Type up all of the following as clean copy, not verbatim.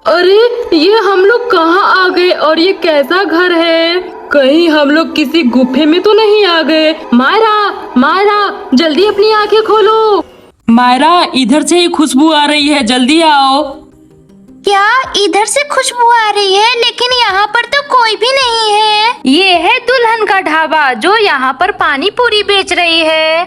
अरे ये हम लोग कहाँ आ गए और ये कैसा घर है? कहीं हम लोग किसी गुफे में तो नहीं आ गए? मायरा, मायरा, जल्दी अपनी आंखें खोलो। मायरा, इधर से ही खुशबू आ रही है, जल्दी आओ। क्या इधर से खुशबू आ रही है? लेकिन यहाँ पर तो कोई भी नहीं है। ये है दुल्हन का ढाबा जो यहाँ पर पानी पूरी बेच रही है।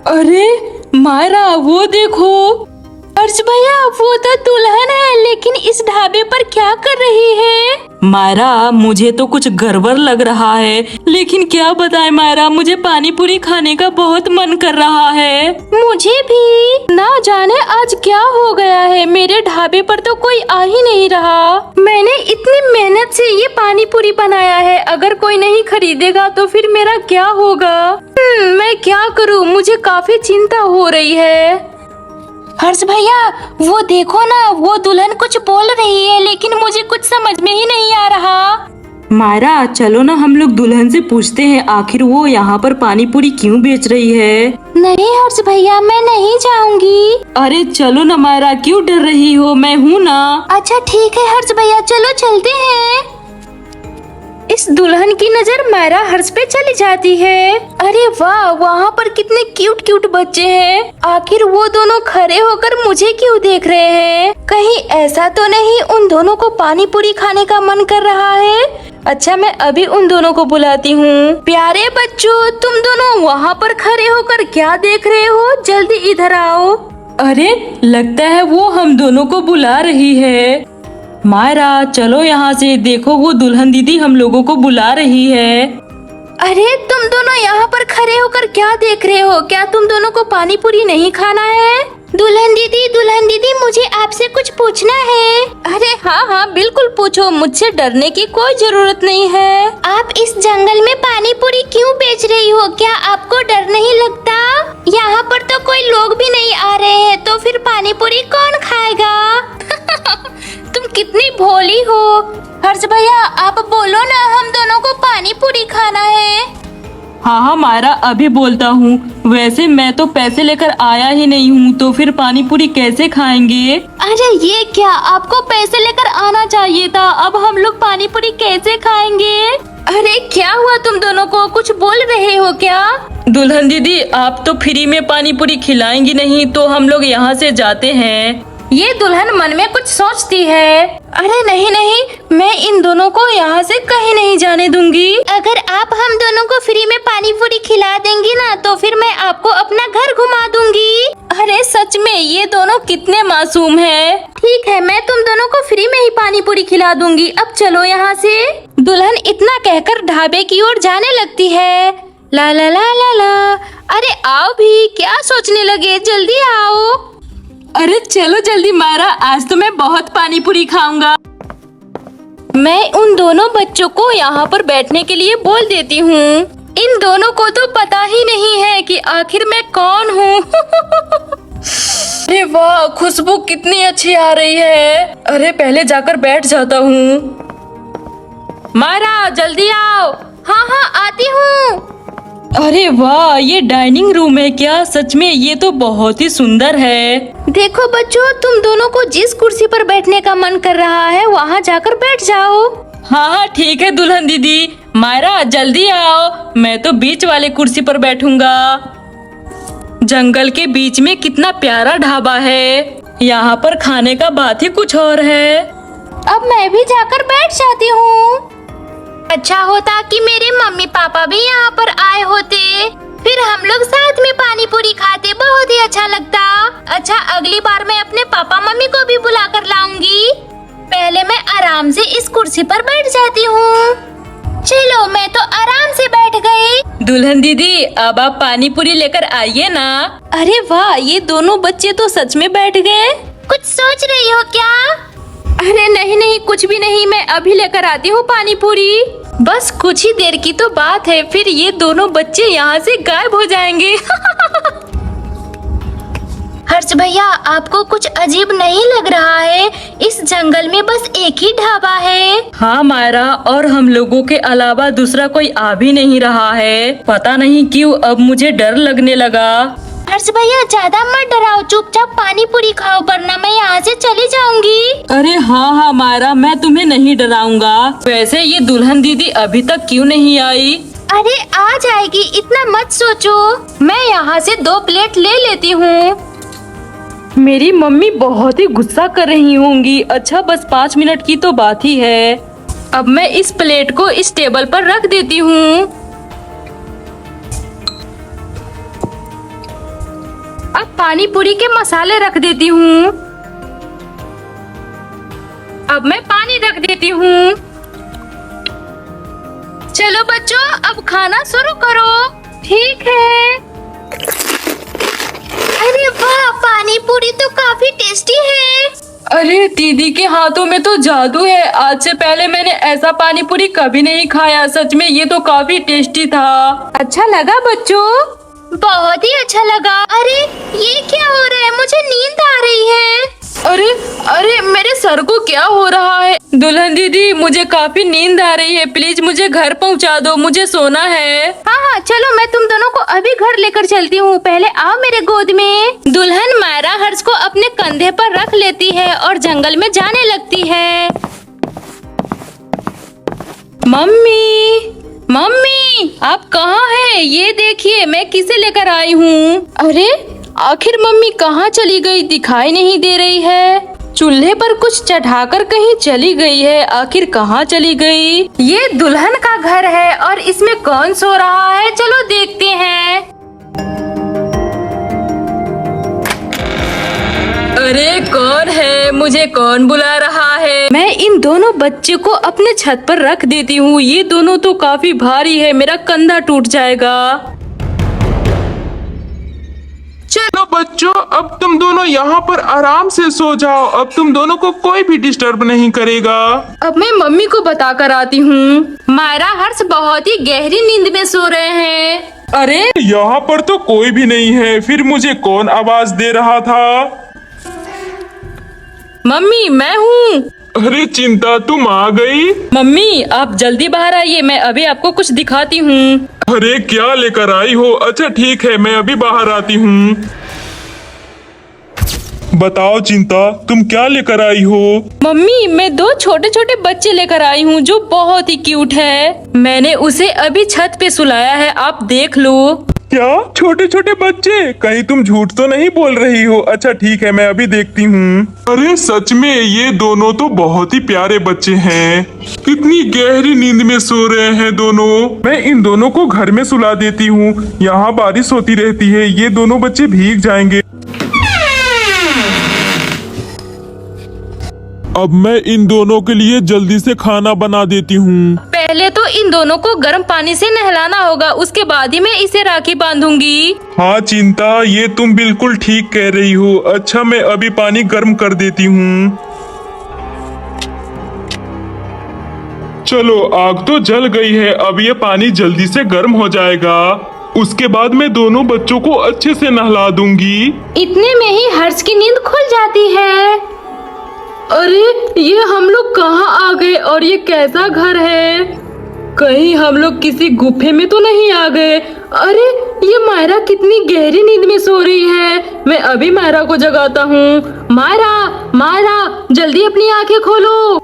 अरे मायरा, वो देखो। अर्ज भैया, वो तो दुल्हन है, लेकिन इस ढाबे पर क्या कर रही है? मायरा, मुझे तो कुछ गड़बड़ लग रहा है, लेकिन क्या बताएं मायरा, मुझे पानी पूरी खाने का बहुत मन कर रहा है। मुझे भी। ना जाने आज क्या हो गया है, मेरे ढाबे पर तो कोई आ ही नहीं रहा। मैंने इतनी मेहनत से ये पानी पूरी बनाया है, अगर कोई नहीं खरीदेगा तो फिर मेरा क्या होगा? मैं क्या करूँ, मुझे काफी चिंता हो रही है। हर्ष भैया, वो देखो ना, वो दुल्हन कुछ बोल रही है, लेकिन मुझे कुछ समझ में ही नहीं आ रहा। मायरा, चलो ना हम लोग दुल्हन से पूछते हैं, आखिर वो यहाँ पर पानी पूरी क्यों बेच रही है। नहीं हर्ष भैया, मैं नहीं जाऊंगी। अरे चलो ना मायरा, क्यों डर रही हो, मैं हूँ ना। अच्छा ठीक है हर्ष भैया, चलो चलते हैं। इस दुल्हन की नजर मायरा हर्ष पे चली जाती है। अरे वाह, वहाँ पर कितने क्यूट क्यूट बच्चे हैं। आखिर वो दोनों खड़े होकर मुझे क्यों देख रहे हैं? कहीं ऐसा तो नहीं उन दोनों को पानी पूरी खाने का मन कर रहा है? अच्छा, मैं अभी उन दोनों को बुलाती हूँ। प्यारे बच्चों, तुम दोनों वहाँ पर खड़े होकर क्या देख रहे हो? जल्दी इधर आओ। अरे लगता है वो हम दोनों को बुला रही है। मायरा, चलो यहाँ से, देखो वो दुल्हन दीदी हम लोगों को बुला रही है। अरे तुम दोनों यहाँ पर खड़े होकर क्या देख रहे हो? क्या तुम दोनों को पानी पूरी नहीं खाना है? दुल्हन दीदी, मुझे आपसे कुछ पूछना है। अरे हाँ, बिल्कुल पूछो, मुझसे डरने की कोई जरूरत नहीं है। आप इस जंगल में पानी पूरी क्यों बेच रही हो? क्या आपको डर नहीं लगता? यहाँ पर तो कोई लोग भी नहीं आ रहे हैं, तो फिर पानी पूरी कौन खाएगा? तुम कितनी भोली हो। हर्ष भैया, आप बोलो ना, हम दोनों को पानी पूरी खाना है। हाँ मायरा, अभी बोलता हूँ। वैसे मैं तो पैसे लेकर आया ही नहीं हूँ, तो फिर पानी पूरी कैसे खाएंगे? अरे ये क्या, आपको पैसे लेकर आना चाहिए था। अब हम लोग पानी पूरी कैसे खाएंगे? अरे क्या हुआ तुम दोनों को, कुछ बोल रहे हो क्या? दुल्हन दीदी, आप तो फ्री में पानी पूरी खिलाएंगी नहीं, तो हम लोग यहाँ से जाते हैं। ये दुल्हन मन में कुछ सोचती है। अरे नहीं, मैं इन दोनों को यहाँ से कहीं नहीं जाने दूंगी। अगर आप हम दोनों को फ्री में पानी पूरी खिला देंगी ना, तो फिर मैं आपको अपना घर घुमा दूंगी। अरे सच में ये दोनों कितने मासूम हैं। ठीक है, मैं तुम दोनों को फ्री में ही पानी पूरी खिला दूंगी। अब चलो यहाँ से। दुल्हन इतना कहकर ढाबे की ओर जाने लगती है। ला ला ला ला ला। अरे आओ भी, क्या सोचने लगे, जल्दी आओ। अरे चलो जल्दी मायरा, आज तो मैं बहुत पानी पूरी खाऊंगा। मैं उन दोनों बच्चों को यहाँ पर बैठने के लिए बोल देती हूँ। इन दोनों को तो पता ही नहीं है कि आखिर मैं कौन हूँ। अरे वाह, खुशबू कितनी अच्छी आ रही है। अरे पहले जाकर बैठ जाता हूँ। मायरा, जल्दी आओ। हाँ, आती हूँ। अरे वाह, ये डाइनिंग रूम है क्या? सच में ये तो बहुत ही सुंदर है। देखो बच्चों, तुम दोनों को जिस कुर्सी पर बैठने का मन कर रहा है, वहाँ जाकर बैठ जाओ। हाँ ठीक है दुल्हन दीदी। मायरा जल्दी आओ, मैं तो बीच वाले कुर्सी पर बैठूंगा। जंगल के बीच में कितना प्यारा ढाबा है, यहाँ पर खाने का बात ही कुछ और है। अब मैं भी जाकर बैठ जाती हूँ। अच्छा होता कि मेरे मम्मी पापा भी यहाँ पर आए होते, फिर हम लोग साथ में पानी पूरी खाते, बहुत ही अच्छा लगता। अच्छा, अगली बार मैं अपने पापा मम्मी को भी बुला कर लाऊंगी। पहले मैं आराम से इस कुर्सी पर बैठ जाती हूँ। चलो, मैं तो आराम से बैठ गई। दुल्हन दीदी, अब आप पानी पूरी लेकर आइए ना। अरे वाह, ये दोनों बच्चे तो सच में बैठ गए। कुछ सोच रही हो क्या? अरे नहीं, कुछ भी नहीं, मैं अभी लेकर आती हूँ पानी पूरी। बस कुछ ही देर की तो बात है, फिर ये दोनों बच्चे यहाँ से गायब हो जाएंगे। हर्ष भैया, आपको कुछ अजीब नहीं लग रहा है? इस जंगल में बस एक ही ढाबा है। हाँ मायरा, और हम लोगों के अलावा दूसरा कोई आ भी नहीं रहा है। पता नहीं क्यों अब मुझे डर लगने लगा। हर्ष भैया ज्यादा मत डराओ, चुपचाप पानी पूरी खाओ वरना मैं यहाँ से चली जाऊंगी। अरे हाँ हाँ मायरा, मैं तुम्हें नहीं डराऊंगा। वैसे ये दुल्हन दीदी अभी तक क्यों नहीं आई? अरे आ जाएगी, इतना मत सोचो। मैं यहाँ से 2 प्लेट ले लेती हूँ। मेरी मम्मी बहुत ही गुस्सा कर रही होंगी। अच्छा बस 5 मिनट की तो बात ही है। अब मैं इस प्लेट को इस टेबल पर रख देती हूँ। अब पानी पूरी के मसाले रख देती हूँ। अब मैं पानी रख देती हूँ। चलो बच्चों, अब खाना शुरू करो। ठीक है। अरे वाह, पानी पूरी तो काफी टेस्टी है। अरे दीदी के हाथों में तो जादू है। आज से पहले मैंने ऐसा पानी पूरी कभी नहीं खाया। सच में ये तो काफी टेस्टी था। अच्छा लगा बच्चों? बहुत ही अच्छा लगा। अरे ये क्या हो रहा है, मुझे नींद आ रही है। अरे अरे मेरे सर को क्या हो रहा है? दुल्हन दीदी मुझे काफी नींद आ रही है, प्लीज मुझे घर पहुंचा दो, मुझे सोना है। हाँ हाँ चलो, मैं तुम दोनों को अभी घर लेकर चलती हूँ। पहले आओ मेरे गोद में। दुल्हन मायरा हर्ष को अपने कंधे पर रख लेती है और जंगल में जाने लगती है। मम्मी मम्मी आप कहाँ हैं? ये देखिए मैं किसे लेकर आई हूँ। अरे आखिर मम्मी कहाँ चली गई? दिखाई नहीं दे रही है। चूल्हे पर कुछ चढ़ाकर कहीं चली गई है। आखिर कहाँ चली गई? ये दुल्हन का घर है और इसमें कौन सो रहा है? चलो देखते हैं। अरे कौन है? मुझे कौन बुला रहा है? मैं इन दोनों बच्चे को अपने छत पर रख देती हूँ। ये दोनों तो काफी भारी है, मेरा कंधा टूट जाएगा। चलो बच्चों, अब तुम दोनों यहाँ पर आराम से सो जाओ। अब तुम दोनों को कोई भी डिस्टर्ब नहीं करेगा। अब मैं मम्मी को बता कर आती हूँ। मायरा हर्ष बहुत ही गहरी नींद में सो रहे हैं। अरे यहाँ पर तो कोई भी नहीं है, फिर मुझे कौन आवाज दे रहा था? मम्मी मैं हूँ। अरे चिंता, तुम आ गई? मम्मी आप जल्दी बाहर आइए, मैं अभी आपको कुछ दिखाती हूँ। अरे क्या लेकर आई हो? अच्छा ठीक है, मैं अभी बाहर आती हूँ। बताओ चिंता, तुम क्या लेकर आई हो? मम्मी मैं 2 छोटे छोटे बच्चे लेकर आई हूँ जो बहुत ही क्यूट है। मैंने उसे अभी छत पे सुलाया है, आप देख लो। क्या छोटे छोटे बच्चे? कहीं तुम झूठ तो नहीं बोल रही हो? अच्छा ठीक है, मैं अभी देखती हूँ। अरे सच में ये दोनों तो बहुत ही प्यारे बच्चे हैं। कितनी गहरी नींद में सो रहे हैं दोनों। मैं इन दोनों को घर में सुला देती हूँ, यहाँ बारिश होती रहती है, ये दोनों बच्चे भीग जाएंगे। अब मैं इन दोनों के लिए जल्दी से खाना बना देती हूँ। पहले तो इन दोनों को गर्म पानी से नहलाना होगा, उसके बाद ही मैं इसे राखी बांधूंगी। हाँ चिंता, ये तुम बिल्कुल ठीक कह रही हो। अच्छा मैं अभी पानी गर्म कर देती हूँ। चलो आग तो जल गई है, अब ये पानी जल्दी से गर्म हो जाएगा। उसके बाद मैं दोनों बच्चों को अच्छे से नहला दूंगी। इतने में ही हर्ष की नींद खुल जाती है। अरे ये हम लोग कहाँ आ गए और ये कैसा घर है? कहीं हम लोग किसी गुफे में तो नहीं आ गए? अरे ये मायरा कितनी गहरी नींद में सो रही है। मैं अभी मायरा को जगाता हूँ। मायरा मायरा जल्दी अपनी आंखें खोलो।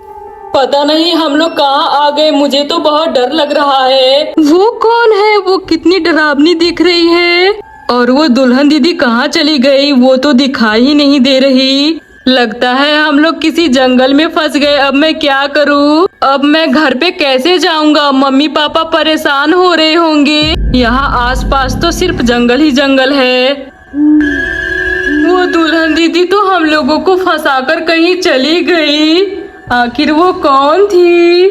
पता नहीं हम लोग कहाँ आ गए, मुझे तो बहुत डर लग रहा है। वो कौन है? वो कितनी डरावनी दिख रही है। और वो दुल्हन दीदी कहाँ चली गई? वो तो दिखाई ही नहीं दे रही। लगता है हम लोग किसी जंगल में फंस गए। अब मैं क्या करूँ? अब मैं घर पे कैसे जाऊंगा? मम्मी पापा परेशान हो रहे होंगे। यहाँ आसपास तो सिर्फ जंगल ही जंगल है। वो दुल्हन दीदी तो हम लोगों को फंसाकर कहीं चली गई। आखिर वो कौन थी?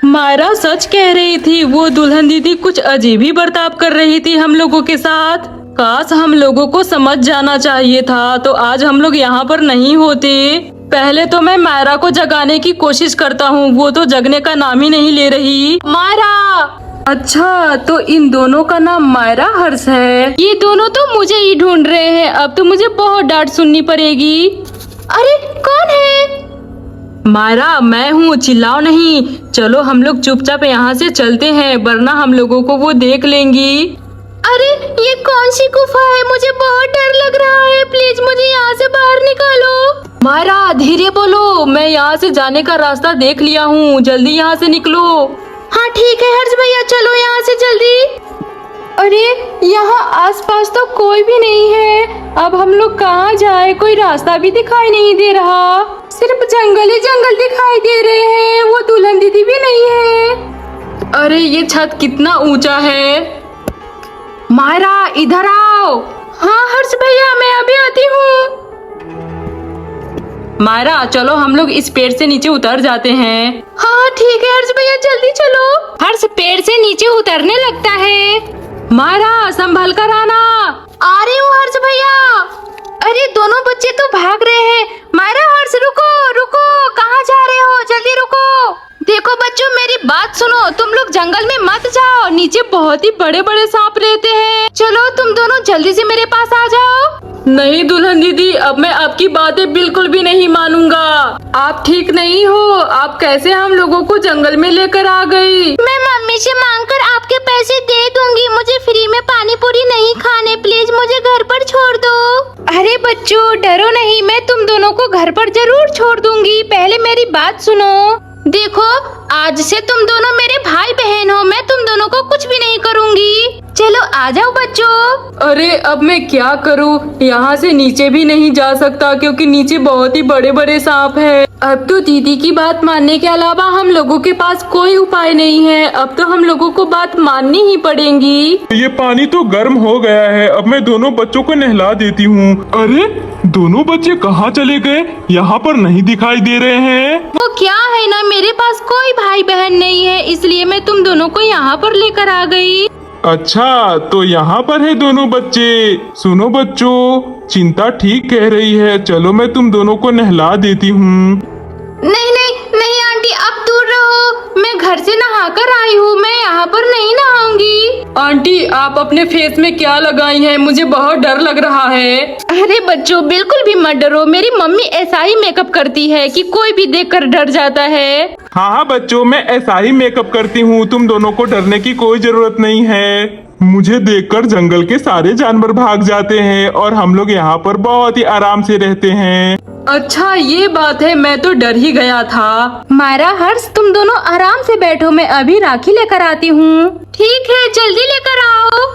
मायरा सच कह रही थी, वो दुल्हन दीदी कुछ अजीब ही बर्ताव कर रही थी हम लोगों के साथ। काश हम लोगों को समझ जाना चाहिए था, तो आज हम लोग यहाँ पर नहीं होते। पहले तो मैं मायरा को जगाने की कोशिश करता हूँ, वो तो जगने का नाम ही नहीं ले रही। मायरा! अच्छा तो इन दोनों का नाम मायरा हर्ष है। ये दोनों तो मुझे ही ढूंढ रहे हैं। अब तो मुझे बहुत डांट सुननी पड़ेगी। अरे कौन है? मायरा मैं हूँ, चिल्लाओ नहीं। चलो हम लोग चुपचाप यहाँ से चलते हैं, वरना हम लोगों को वो देख लेंगी। अरे ये कौन सी गुफा है? मुझे बहुत डर लग रहा है। प्लीज मुझे यहाँ से बाहर निकालो। मायरा धीरे बोलो, मैं यहाँ से जाने का रास्ता देख लिया हूँ, जल्दी यहाँ से निकलो। हाँ ठीक है हर्ष भैया, चलो यहाँ से जल्दी। अरे यहाँ आसपास तो कोई भी नहीं है, अब हम लोग कहाँ जाए? कोई रास्ता भी दिखाई नहीं दे रहा, सिर्फ जंगल ही जंगल दिखाई दे रहे हैं। वो दुल्हन दीदी भी नहीं है। अरे ये छत कितना ऊंचा है। मायरा इधर आओ। हाँ हर्ष भैया, मैं अभी आती हूँ। मायरा चलो हम लोग इस पेड़ से नीचे उतर जाते हैं। हाँ ठीक है हर्ष भैया, जल्दी चलो। हर्ष पेड़ से नीचे उतरने लगता है। मायरा संभल कर आना। आ रही हूँ हर्ष भैया। अरे दोनों बच्चे तो भाग रहे हैं। मायरा हर्ष रुको रुको, कहाँ जा रहे हो? जल्दी रुको। देखो बच्चों मेरी बात सुनो, तुम लोग जंगल में मत जाओ, नीचे बहुत ही बड़े बड़े सांप रहते हैं। चलो तुम दोनों जल्दी से मेरे पास आ जाओ। नहीं दुल्हन दीदी, अब मैं आपकी बातें बिल्कुल भी नहीं मानूंगा। आप ठीक नहीं हो, आप कैसे हम लोगों को जंगल में लेकर आ गई? मैं मम्मी से मांगकर आपके पैसे दे दूंगी। मुझे फ्री में पानी पूरी नहीं खाने, प्लीज मुझे घर पर छोड़ दो। अरे बच्चों डरो नहीं, मैं तुम दोनों को घर पर जरूर छोड़ दूंगी। पहले मेरी बात सुनो। देखो आज से तुम दोनों मेरे भाई बहन हो, मैं तुम दोनों को कुछ भी नहीं करूंगी। चलो आ जाओ बच्चों। अरे अब मैं क्या करूं? यहाँ से नीचे भी नहीं जा सकता क्योंकि नीचे बहुत ही बड़े बड़े सांप हैं। अब तो दीदी की बात मानने के अलावा हम लोगों के पास कोई उपाय नहीं है। अब तो हम लोगों को बात माननी ही पड़ेगी। ये पानी तो गर्म हो गया है, अब मैं दोनों बच्चों को नहला देती हूँ। अरे दोनों बच्चे कहाँ चले गए? यहाँ पर नहीं दिखाई दे रहे हैं। वो क्या है ना, मेरे पास कोई भाई बहन नहीं है, इसलिए मैं तुम दोनों को यहाँ पर लेकर आ गई। अच्छा तो यहाँ पर है दोनों बच्चे। सुनो बच्चों, चिंता ठीक कह रही है, चलो मैं तुम दोनों को नहला देती हूँ। नहीं नहीं नहीं आंटी, आप दूर रहो। मैं घर से नहा कर आई हूँ, मैं यहाँ पर नहीं नहाऊंगी। आंटी आप अपने फेस में क्या लगाई हैं? मुझे बहुत डर लग रहा है। अरे बच्चों बिल्कुल भी मत डरो, मेरी मम्मी ऐसा ही मेकअप करती है कि कोई भी देखकर डर जाता है। हाँ हाँ बच्चों, मैं ऐसा ही मेकअप करती हूँ, तुम दोनों को डरने की कोई जरूरत नहीं है। मुझे देखकर जंगल के सारे जानवर भाग जाते हैं और हम लोग यहाँ पर बहुत ही आराम से रहते हैं। अच्छा ये बात है, मैं तो डर ही गया था। मायरा हर्ष तुम दोनों आराम से बैठो, मैं अभी राखी लेकर आती हूँ। ठीक है जल्दी लेकर आओ।